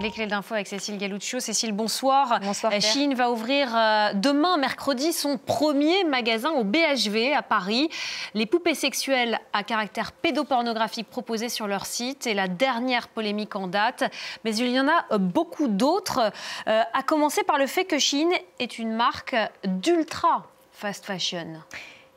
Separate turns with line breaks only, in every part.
Les clés d'info avec Cécile Galuccio. Cécile, bonsoir.
Bonsoir, Claire.
Shein va ouvrir demain, mercredi, son premier magasin au BHV à Paris. Les poupées sexuelles à caractère pédopornographique proposées sur leur site est la dernière polémique en date. Mais il y en a beaucoup d'autres, à commencer par le fait que Shein est une marque d'ultra fast fashion.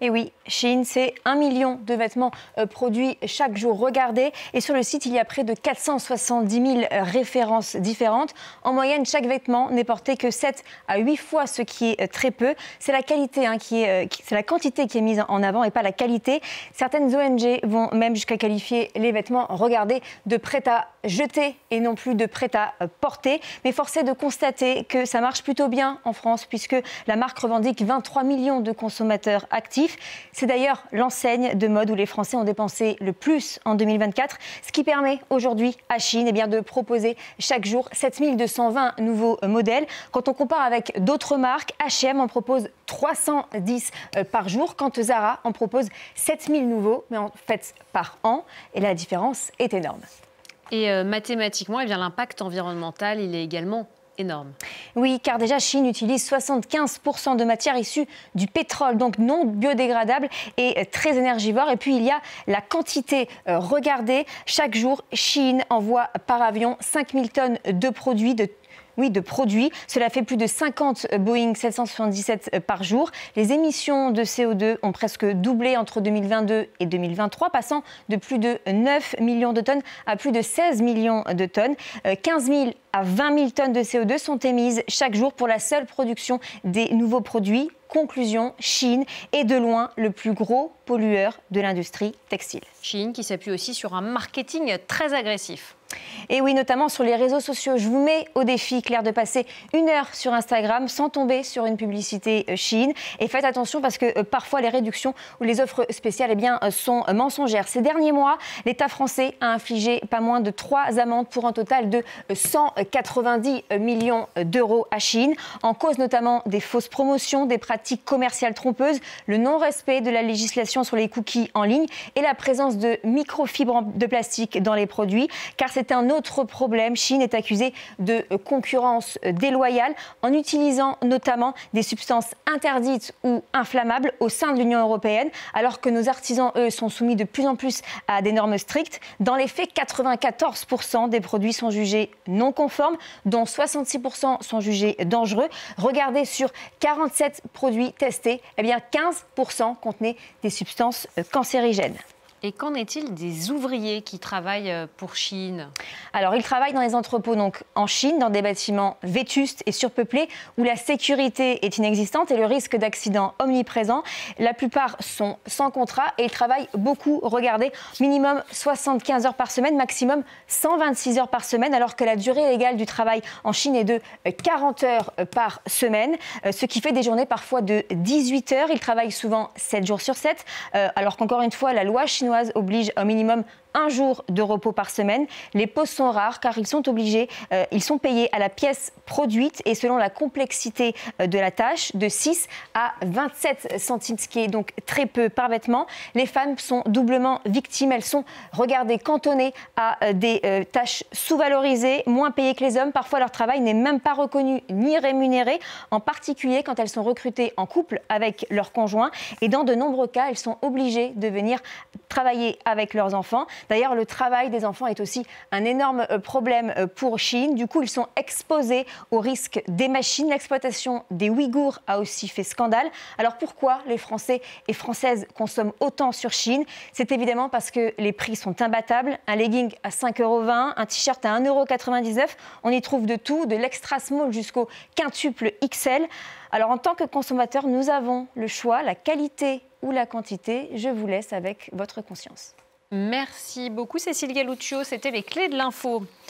Et oui, Shein, c'est 1 million de vêtements produits chaque jour. Regardez, et sur le site, il y a près de 470 000 références différentes. En moyenne, chaque vêtement n'est porté que 7 à 8 fois, ce qui est très peu. C'est la qualité, c'est la quantité qui est mise en avant et pas la qualité. Certaines ONG vont même jusqu'à qualifier les vêtements, regardez, de prêt à jeter et non plus de prêt à porter. Mais force est de constater que ça marche plutôt bien en France, puisque la marque revendique 23 millions de consommateurs actifs. C'est d'ailleurs l'enseigne de mode où les Français ont dépensé le plus en 2024, ce qui permet aujourd'hui à Shein de proposer chaque jour 7220 nouveaux modèles. Quand on compare avec d'autres marques, H&M en propose 310 par jour, quand Zara en propose 7000 nouveaux, mais en fait par an. Et la différence est énorme.
Et mathématiquement, l'impact environnemental, il est également énorme.
Oui, car déjà, Shein utilise 75% de matières issues du pétrole, donc non biodégradable et très énergivore. Et puis, il y a la quantité. Regardez, chaque jour, Shein envoie par avion 5000 tonnes de produits, de produits. Cela fait plus de 50 Boeing 777 par jour. Les émissions de CO2 ont presque doublé entre 2022 et 2023, passant de plus de 9 millions de tonnes à plus de 16 millions de tonnes. 15 000 à 20 000 tonnes de CO2 sont émises chaque jour pour la seule production des nouveaux produits. Conclusion, Shein est de loin le plus gros pollueur de l'industrie textile.
Shein qui s'appuie aussi sur un marketing très agressif.
Et oui, notamment sur les réseaux sociaux. Je vous mets au défi, Claire, de passer 1 heure sur Instagram sans tomber sur une publicité Shein. Et faites attention parce que parfois les réductions ou les offres spéciales sont mensongères. Ces derniers mois, l'État français a infligé pas moins de 3 amendes pour un total de 190 millions d'euros à Shein. En cause notamment des fausses promotions, des pratiques commerciales trompeuses, le non-respect de la législation sur les cookies en ligne et la présence de microfibres de plastique dans les produits. Car c'est un autre problème. Shein est accusée de concurrence déloyale en utilisant notamment des substances interdites ou inflammables au sein de l'Union européenne, alors que nos artisans, eux, sont soumis de plus en plus à des normes strictes. Dans les faits, 94% des produits sont jugés non conformes, dont 66% sont jugés dangereux. Regardez, sur 47 produits testés, 15% contenaient des substances cancérigènes.
Et qu'en est-il des ouvriers qui travaillent pour Shein?
Alors, ils travaillent dans les entrepôts donc en Chine, dans des bâtiments vétustes et surpeuplés où la sécurité est inexistante et le risque d'accident omniprésent. La plupart sont sans contrat et ils travaillent beaucoup. Regardez, minimum 75 heures par semaine, maximum 126 heures par semaine, alors que la durée légale du travail en Chine est de 40 heures par semaine, ce qui fait des journées parfois de 18 heures. Ils travaillent souvent 7 jours sur 7, alors qu'encore une fois, la loi chinoise oblige au minimum 1 jour de repos par semaine. Les pauses sont rares car ils sont payés à la pièce produite et selon la complexité de la tâche, de 6 à 27 centimes, ce qui est donc très peu par vêtement. Les femmes sont doublement victimes. Elles sont, regardez, cantonnées à des tâches sous-valorisées, moins payées que les hommes. Parfois, leur travail n'est même pas reconnu ni rémunéré, en particulier quand elles sont recrutées en couple avec leur conjoint. Et dans de nombreux cas, elles sont obligées de venir travailler avec leurs enfants. D'ailleurs, le travail des enfants est aussi un énorme problème pour Shein. Du coup, ils sont exposés au risque des machines. L'exploitation des Ouïghours a aussi fait scandale. Alors pourquoi les Français et Françaises consomment autant sur Shein? C'est évidemment parce que les prix sont imbattables. Un legging à 5,20 €, un t-shirt à 1,99 €. On y trouve de tout, de l'extra small jusqu'au quintuple XL. Alors en tant que consommateur, nous avons le choix, la qualité ou la quantité. Je vous laisse avec votre conscience.
Merci beaucoup Cécile Galuccio, c'était les clés de l'info.